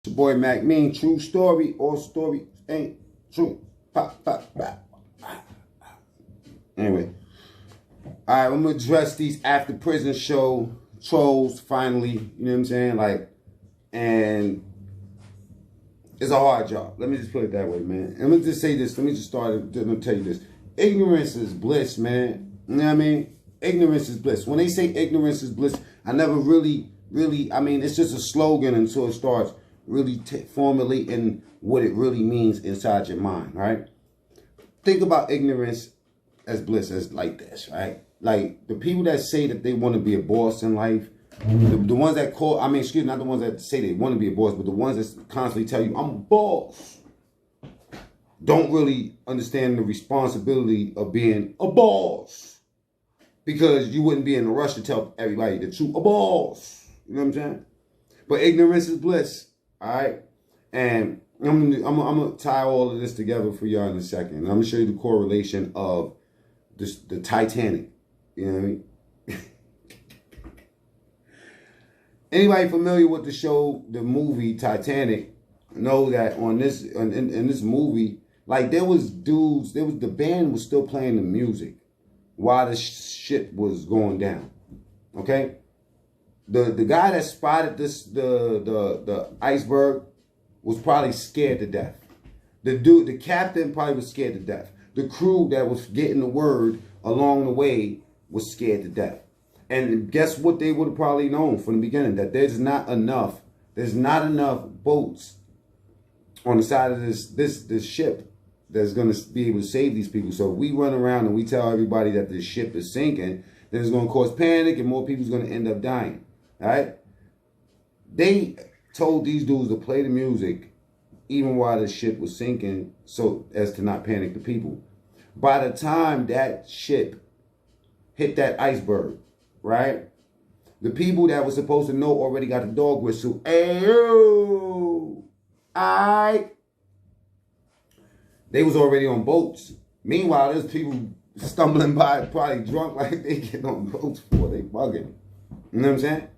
Your boy Mac Mean, true story, all story ain't true. Pop, pop, pop. Anyway, all right, I'm gonna address these after prison show trolls finally. You know what I'm saying? Like, and it's a hard job. Let me just put it that way, man. And let me just say this. Let me just start. Let me tell you this. Ignorance is bliss, man. You know what I mean? Ignorance is bliss. When they say ignorance is bliss, I never really, I mean, it's just a slogan until it starts really formulating what it really means inside your mind, right? Think about ignorance as bliss as like this, right? Like the people that say that they want to be a boss in life, the ones that call, I mean, excuse me, not the ones that say they want to be a boss, but the ones that constantly tell you, I'm a boss, don't really understand the responsibility of being a boss. Because you wouldn't be in a rush to tell everybody that you a boss. You know what I'm saying? But ignorance is bliss. All right? And I'm gonna tie all of this together for y'all in a second. I'm going to show you the correlation of the Titanic. You know what I mean? Anybody familiar with the show, the movie Titanic, know that on this in this movie, like there was the band was still playing the music while the shit was going down. Okay? The guy that spotted the iceberg was probably scared to death. The captain probably was scared to death. The crew that was getting the word along the way was scared to death. And guess what they would have probably known from the beginning? That there's not enough boats on the side of this ship that's going to be able to save these people. So if we run around and we tell everybody that this ship is sinking, then it's going to cause panic and more people's going to end up dying. All right? They told these dudes to play the music even while the ship was sinking so as to not panic the people. By the time that ship hit that iceberg, right? The people that were supposed to know already got the dog whistle. Ayo! Aight. They was already on boats. Meanwhile, there's people stumbling by, probably drunk like they get on boats for. They bugging. You know what I'm saying?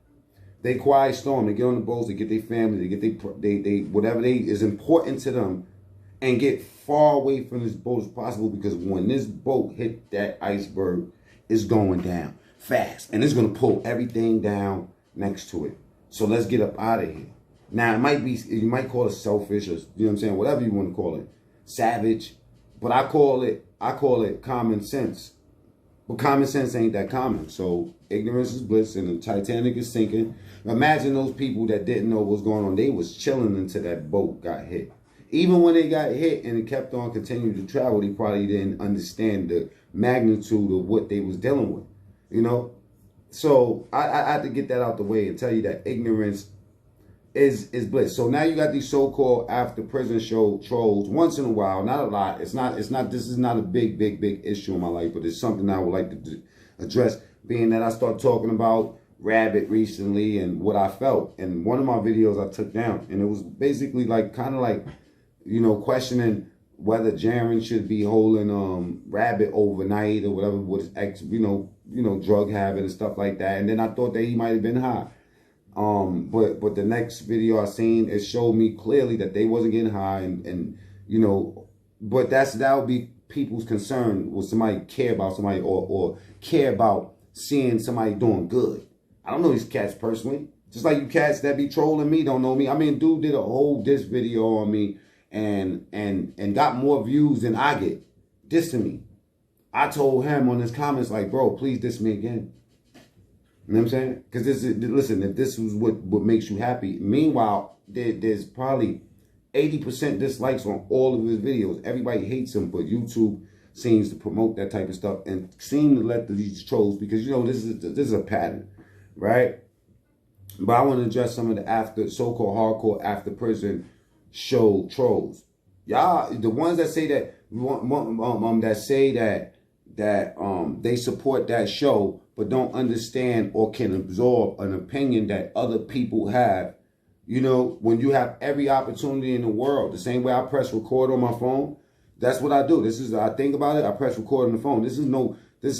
They quiet storm. They get on the boats. They get their family. They get they whatever is important to them, and get far away from this boat as possible. Because when this boat hit that iceberg, it's going down fast, and it's gonna pull everything down next to it. So let's get up out of here. Now it might be, you might call it selfish, or you know what I'm saying, whatever you want to call it. Savage, but I call it common sense. But common sense ain't that common. So ignorance is bliss, and the Titanic is sinking. Imagine those people that didn't know what was going on. They was chilling until that boat got hit. Even when they got hit and it kept on continuing to travel, they probably didn't understand the magnitude of what they was dealing with. You know? So I had to get that out the way and tell you that ignorance is bliss. So now you got these so-called after prison show trolls once in a while, not a lot. This is not a big issue in my life, but it's something I would like to address, being that I started talking about Rabbit recently and what I felt. And one of my videos I took down, and it was basically like kind of like, you know, questioning whether Jaren should be holding Rabbit overnight or whatever with his ex, you know, drug habit and stuff like that. And then I thought that he might have been high. But the next video I seen, it showed me clearly that they wasn't getting high, and you know, but that would be people's concern. Will somebody care about somebody or care about seeing somebody doing good? I don't know these cats personally. Just like you cats that be trolling me don't know me. I mean, dude did a whole diss video on me and got more views than I get dissing me. I told him on his comments like, bro, please diss me again. You know what I'm saying? Because listen, if this was what makes you happy, meanwhile, there's probably 80% dislikes on all of his videos. Everybody hates him, but YouTube seems to promote that type of stuff and seem to let these trolls, because you know this is a pattern, right? But I want to address some of the so-called hardcore after prison show trolls. Y'all, the ones that say that they support that show, but don't understand or can absorb an opinion that other people have. You know, when you have every opportunity in the world, the same way I press record on my phone, that's what I do. I think about it, I press record on the phone. This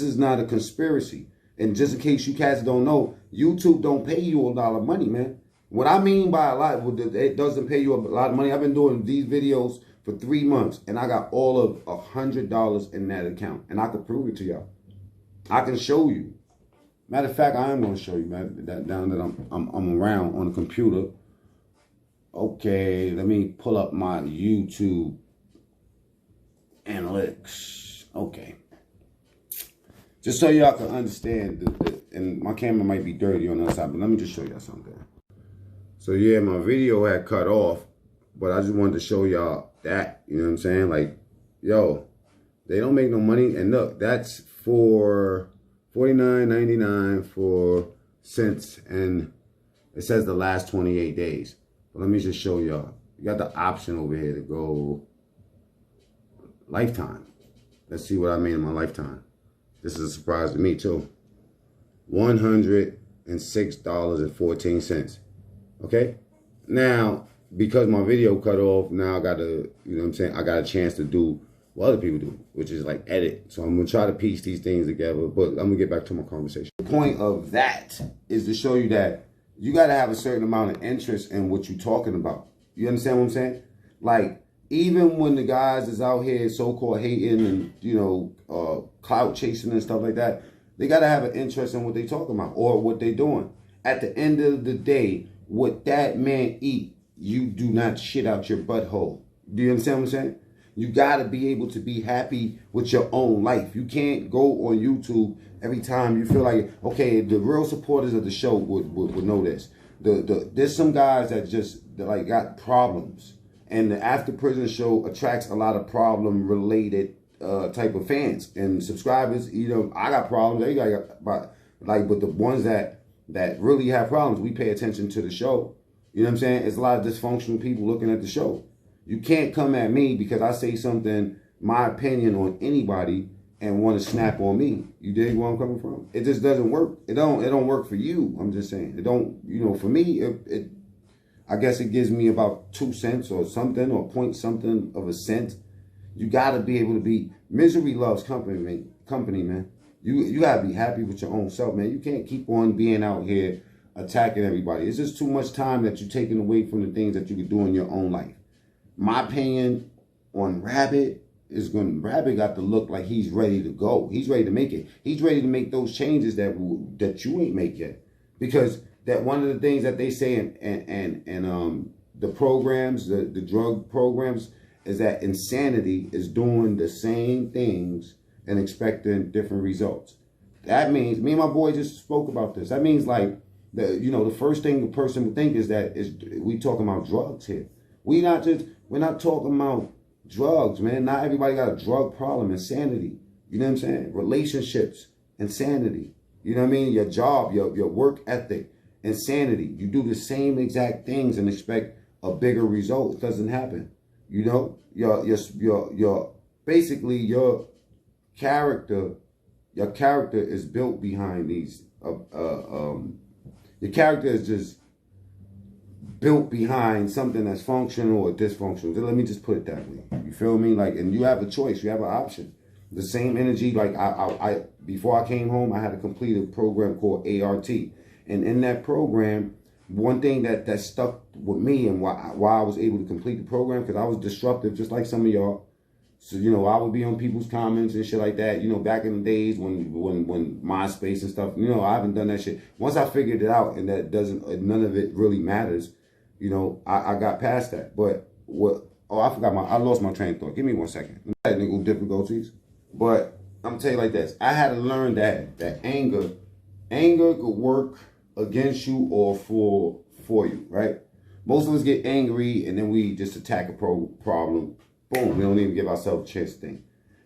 is not a conspiracy. And just in case you cats don't know, YouTube don't pay you a lot of money, man. What I mean by a lot, it doesn't pay you a lot of money. I've been doing these videos for 3 months, and I got all of $100 in that account, and I can prove it to y'all. I can show you. Matter of fact, I am going to show you, man. That down that I'm around on the computer. Okay, let me pull up my YouTube analytics. Okay, just so y'all can understand. And my camera might be dirty on the other side, but let me just show y'all something. So yeah, my video had cut off, but I just wanted to show y'all that. You know what I'm saying? Like, yo, they don't make no money. And look, that's for $49.99 for cents, and it says the last 28 days. But let me just show y'all. You got the option over here to go lifetime. Let's see what I made in my lifetime. This is a surprise to me too. $106.14. Okay? Now, because my video cut off, now I got to, you know what I'm saying, I got a chance to do what other people do, which is like edit. So I'm going to try to piece these things together, but I'm going to get back to my conversation. The point of that is to show you that you got to have a certain amount of interest in what you're talking about. You understand what I'm saying? Like, even when the guys is out here so-called hating and, you know, clout chasing and stuff like that, they got to have an interest in what they talking about or what they doing. At the end of the day, what that man eat, you do not shit out your butthole. Do you understand what I'm saying? You got to be able to be happy with your own life. You can't go on YouTube every time you feel like, okay, the real supporters of the show would know this. There's some guys that just like got problems. And the After Prison Show attracts a lot of problem-related type of fans and subscribers. You know, I got problems. They got, but the ones that really have problems, we pay attention to the show. You know what I'm saying? It's a lot of dysfunctional people looking at the show. You can't come at me because I say something, my opinion on anybody, and want to snap on me. You dig where I'm coming from? It just doesn't work. It don't work for you. I'm just saying. It don't, you know, for me, I guess it gives me about 2 cents or something, or point something of a cent. You got to be able to be, misery loves company, man. You got to be happy with your own self, man. You can't keep on being out here attacking everybody. It's just too much time that you're taking away from the things that you could do in your own life. My opinion on Rabbit is Rabbit got to look like he's ready to go. He's ready to make it. He's ready to make those changes that you ain't make yet. Because that one of the things that they say in the programs, the drug programs, is that insanity is doing the same things and expecting different results. That means, me and my boy just spoke about this. That means like, the first thing the person would think is that we talking about drugs here. We're not talking about drugs, man. Not everybody got a drug problem. Insanity. You know what I'm saying? Relationships, insanity. You know what I mean? Your job, your work ethic, insanity. You do the same exact things and expect a bigger result. It doesn't happen. You know, basically your character is built behind these. Your character is just built behind something that's functional or dysfunctional. Let me just put it that way. You feel me? Like, and you have a choice. You have an option. The same energy. Like I before I came home, I had to complete a program called ART, and in that program, one thing that stuck with me and why I was able to complete the program, because I was disruptive, just like some of y'all. So, you know, I would be on people's comments and shit like that. You know, back in the days when MySpace and stuff, you know, I haven't done that shit. Once I figured it out and that none of it really matters, you know, I got past that. But I lost my train of thought. Give me 1 second. Technical difficulties. But I'm gonna tell you like this. I had to learn that anger could work against you or for you, right? Most of us get angry and then we just attack a problem. Boom, we don't even give ourselves a chance to think.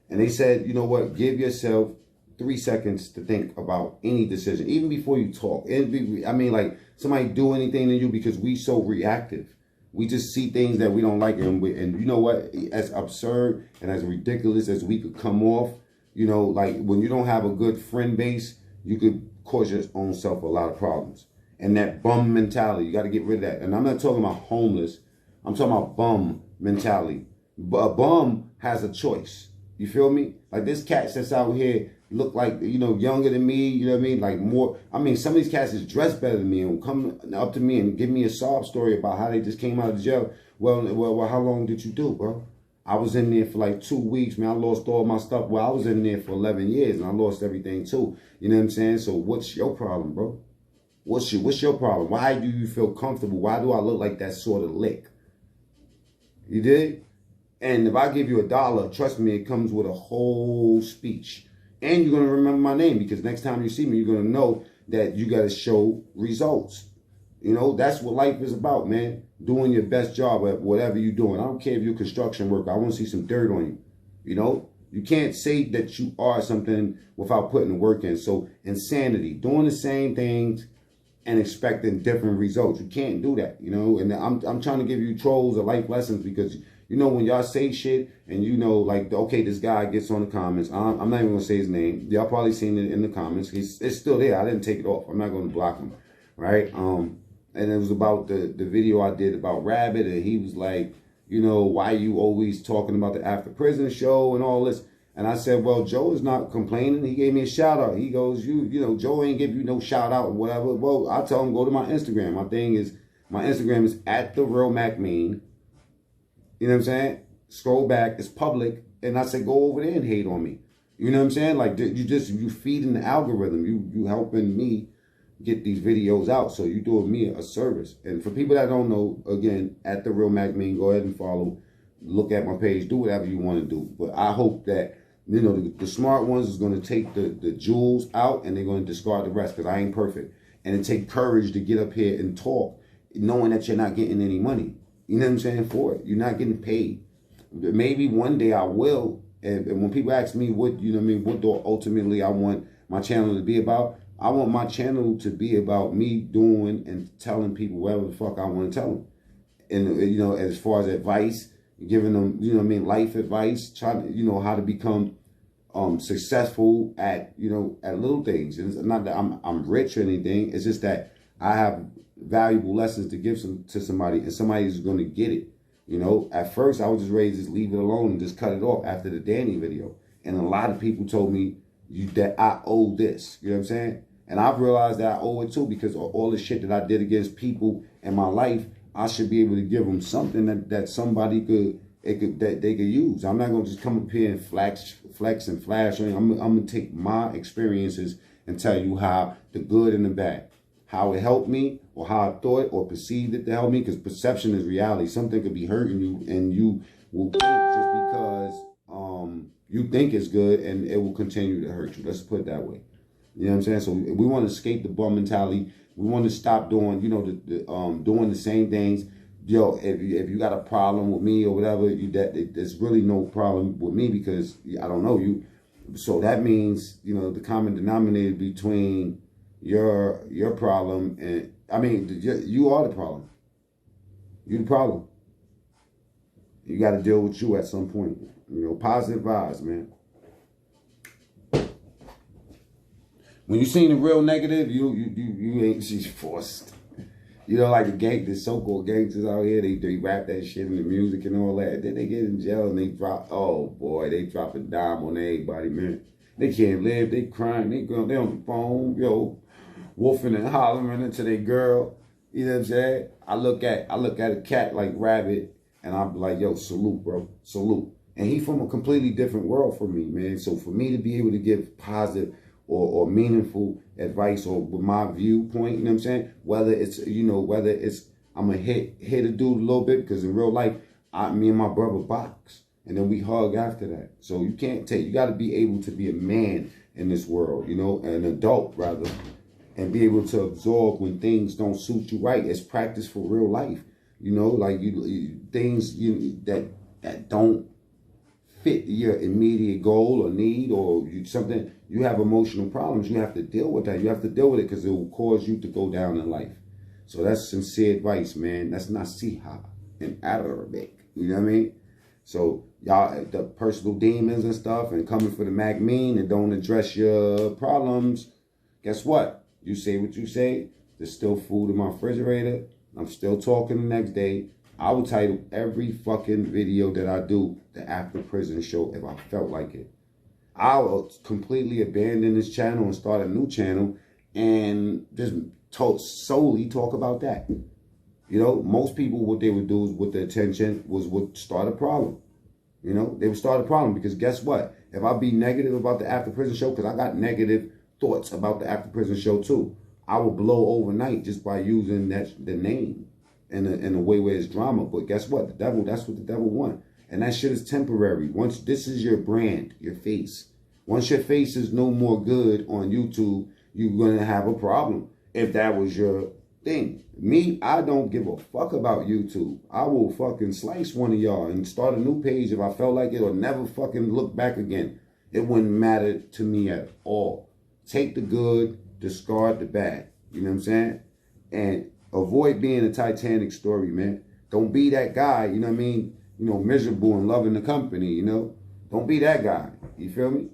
And they said, you know what? Give yourself 3 seconds to think about any decision, even before you talk. I mean, like somebody do anything to you, because we so reactive. We just see things that we don't like, and you know what? As absurd and as ridiculous as we could come off, you know, like when you don't have a good friend base, you could cause your own self a lot of problems. And that bum mentality, you got to get rid of that. And I'm not talking about homeless. I'm talking about bum mentality. A bum has a choice. You feel me? Like this cat that's out here, look like, you know, younger than me, you know what I mean? Like more, I mean, some of these cats is dressed better than me and come up to me and give me a sob story about how they just came out of jail. Well, how long did you do, bro? I was in there for like 2 weeks, man. I lost all my stuff. Well, I was in there for 11 years and I lost everything too. You know what I'm saying? So what's your problem, bro? What's your problem? Why do you feel comfortable? Why do I look like that sort of lick? You did? And if I give you $1, trust me, it comes with a whole speech. And you're going to remember my name because next time you see me, you're going to know that you got to show results. You know, that's what life is about, man. Doing your best job at whatever you're doing. I don't care if you're a construction worker. I want to see some dirt on you. You know, you can't say that you are something without putting the work in. So insanity, doing the same things and expecting different results. You can't do that, you know. And I'm trying to give you trolls or life lessons because, you know, when y'all say shit and you know, like, okay, this guy gets on the comments. I'm not even going to say his name. Y'all probably seen it in the comments. It's still there. I didn't take it off. I'm not going to block him, right? And it was about the video I did about Rabbit. And he was like, you know, why you always talking about the After Prison show and all this? And I said, well, Joe is not complaining. He gave me a shout out. He goes, you know, Joe ain't give you no shout out or whatever. Well, I tell him, go to my Instagram. My Instagram is @TheRealMacMean. You know what I'm saying? Scroll back. It's public. And I said, go over there and hate on me. You know what I'm saying? Like, you feeding the algorithm. You helping me get these videos out. So you doing me a service. And for people that don't know, again, @TheRealMacMean, go ahead and follow. Look at my page. Do whatever you want to do. But I hope that, you know, the smart ones is going to take the jewels out and they're going to discard the rest because I ain't perfect. And it take courage to get up here and talk knowing that you're not getting any money. You know what I'm saying? For it. You're not getting paid. Maybe one day I will. And when people ask me what, you know what I mean, what do ultimately I want my channel to be about, I want my channel to be about me doing and telling people whatever the fuck I want to tell them. And, you know, as far as advice, giving them, you know what I mean, life advice, trying to, you know, how to become successful at, you know, at little things. And it's not that I'm rich or anything. It's just that I have valuable lessons to give to somebody and somebody's going to get it. You know, at first I was just ready to just leave it alone and just cut it off after the Danny video. And a lot of people told me that I owe this. You know what I'm saying? And I've realized that I owe it too because of all the shit that I did against people in my life. I should be able to give them something that somebody that they could use. I'm not gonna just come up here and flex and flash. I'm gonna take my experiences and tell you how the good and the bad, how it helped me or how I thought or perceived it to help me. Because perception is reality. Something could be hurting you, and you will think just because you think it's good, and it will continue to hurt you. Let's put it that way. You know what I'm saying? So we want to escape the bum mentality. We want to stop doing, you know, doing the same things. Yo, if you got a problem with me or whatever, there's really no problem with me because I don't know you. So that means, you know, the common denominator between your problem and, I mean, you are the problem. You the problem. You got to deal with you at some point. You know, positive vibes, man. When you seen the real negative, you ain't, she's forced. You know, like the so-called gangsters out here, they rap that shit in the music and all that. Then they get in jail and they drop, oh boy, they drop a dime on everybody, man. They can't live, they crying, they on the phone, yo, wolfing and hollering into their girl. You know what I'm saying? I look at a cat like Rabbit and I'm like, yo, salute, bro, salute. And he from a completely different world from me, man. So for me to be able to give positive or meaningful advice or with my viewpoint, you know what I'm saying? Whether it's, you know, whether it's, I'm going to hit a dude a little bit because in real life, me and my brother box and then we hug after that. So you can't you got to be able to be a man in this world, you know, an adult rather, and be able to absorb when things don't suit you right. It's practice for real life, you know, like things that don't fit your immediate goal or need or something, you have emotional problems, you have to deal with that. You have to deal with it because it will cause you to go down in life. So that's sincere advice, man. That's nasiha in Arabic. You know what I mean? So y'all, the personal demons and stuff and coming for the Mac mean and don't address your problems, guess what? You say what you say. There's still food in my refrigerator. I'm still talking the next day. I would title every fucking video that I do the After Prison Show if I felt like it. I'll completely abandon this channel and start a new channel and just solely talk about that. You know, most people, what they would do is, with the attention, would start a problem. You know, they would start a problem because guess what? If I be negative about the After Prison Show, because I got negative thoughts about the After Prison Show too, I will blow overnight just by using the name in a way where it's drama. But guess what? The devil, that's what the devil wants. And that shit is temporary. Once this is your brand, your face. Once your face is no more good on YouTube, you're going to have a problem if that was your thing. Me, I don't give a fuck about YouTube. I will fucking slice one of y'all and start a new page if I felt like it, or never fucking look back again. It wouldn't matter to me at all. Take the good, discard the bad. You know what I'm saying? And avoid being a Titanic story, man. Don't be that guy, you know what I mean? You know, miserable and loving the company, you know? Don't be that guy. You feel me?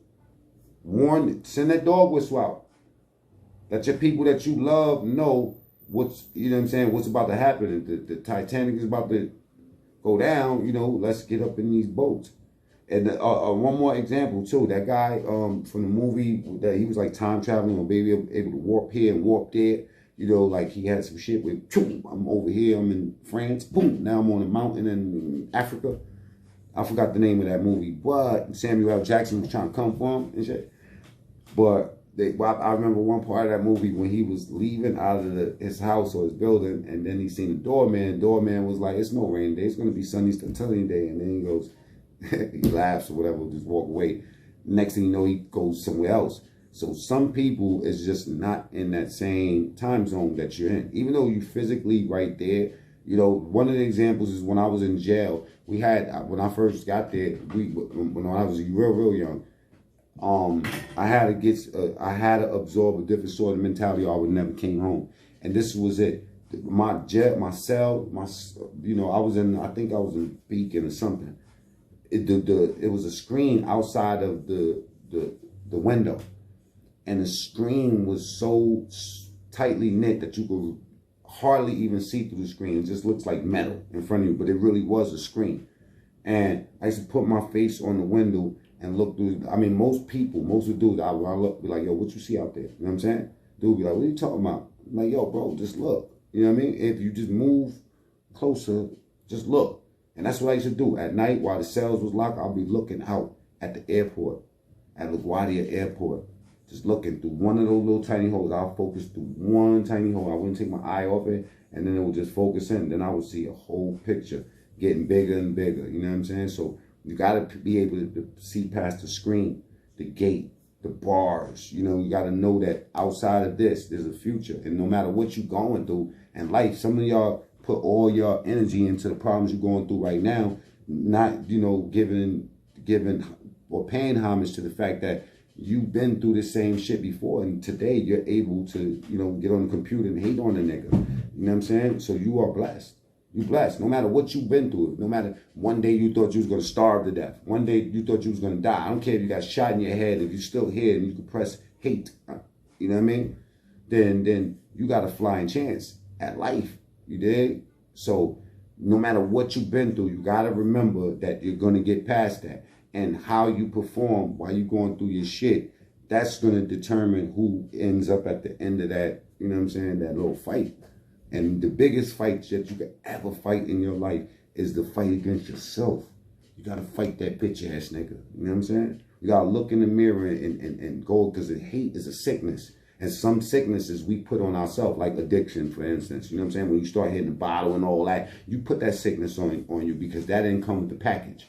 Warn, send that dog whistle out. Let your people that you love know what's, you know what I'm saying, what's about to happen. The Titanic is about to go down, you know, let's get up in these boats. And one more example too, that guy from the movie, that he was like time traveling or maybe able to warp here and warp there. You know, like he had some shit with, I'm over here, I'm in France, boom, now I'm on a mountain in Africa. I forgot the name of that movie, but Samuel L. Jackson was trying to come for him and shit. But I remember one part of that movie when he was leaving out of his house or his building, and then he seen the doorman. Doorman was like, "It's no rain day. It's going to be sunny Titanic day." And then he goes, he laughs or whatever, just walk away. Next thing you know, he goes somewhere else. So some people is just not in that same time zone that you're in. Even though you physically right there, you know, one of the examples is when I was in jail, we had, when I first got there, when I was real young, I had to absorb a different sort of mentality or I would never came home. And this was it. My cell, you know, I think I was in Beacon or something. It was a screen outside of the window. And the screen was so tightly knit that you could hardly even see through the screen. It just looks like metal in front of you, but it really was a screen. And I used to put my face on the window and look through. I mean, most of the dudes, I look, be like, "Yo, what you see out there?" You know what I'm saying? Dude be like, "What are you talking about?" I'm like, "Yo, bro, just look." You know what I mean? If you just move closer, just look. And that's what I used to do. At night, while the cells was locked, I'll be looking out at the airport, at LaGuardia Airport. Just looking through one of those little tiny holes. I'll focus through one tiny hole. I wouldn't take my eye off it, and then it would just focus in. Then I would see a whole picture getting bigger and bigger. You know what I'm saying? So you got to be able to see past the screen, the gate, the bars. You know, you got to know that outside of this, there's a future. And no matter what you're going through in life, some of y'all put all your energy into the problems you're going through right now, not, you know, giving or paying homage to the fact that you've been through the same shit before, and today you're able to, you know, get on the computer and hate on the nigga. You know what I'm saying? So you are blessed. You blessed. No matter what you've been through. No matter, one day you thought you was going to starve to death. One day you thought you was going to die. I don't care if you got shot in your head. If you're still here and you can press hate, you know what I mean? Then you got a flying chance at life. You dig? So no matter what you've been through, you got to remember that you're going to get past that. And how you perform while you're going through your shit, that's going to determine who ends up at the end of that, you know what I'm saying, that little fight. And the biggest fight that you could ever fight in your life is the fight against yourself. You got to fight that bitch ass nigga. You know what I'm saying? You got to look in the mirror and go, because hate is a sickness. And some sicknesses we put on ourselves, like addiction, for instance. You know what I'm saying? When you start hitting the bottle and all that, you put that sickness on you because that didn't come with the package.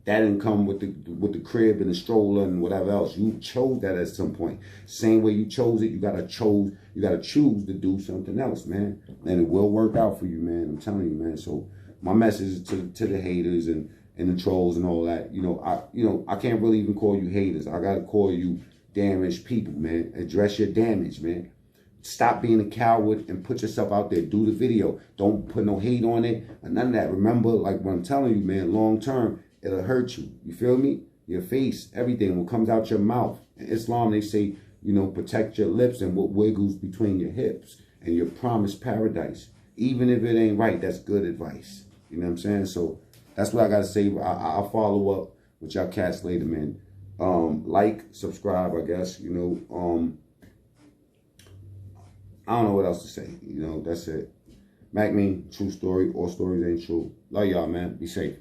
That didn't come with the crib and the stroller and whatever else. You chose that at some point. Same way you chose it, you gotta choose to do something else, man. And it will work out for you, man. I'm telling you, man. So my message to the haters and the trolls and all that, you know, I can't really even call you haters. I gotta call you damaged people, man. Address your damage, man. Stop being a coward and put yourself out there. Do the video. Don't put no hate on it or none of that. Remember, like what I'm telling you, man, long term, it'll hurt you. You feel me? Your face, everything, what comes out your mouth. In Islam, they say, you know, protect your lips and what wiggles between your hips, and you're promised paradise. Even if it ain't right, that's good advice. You know what I'm saying? So that's what I got to say. I'll follow up with y'all cats later, man. Like, subscribe, I guess, you know. I don't know what else to say. You know, that's it. Mac me, true story. All stories ain't true. Love y'all, man. Be safe.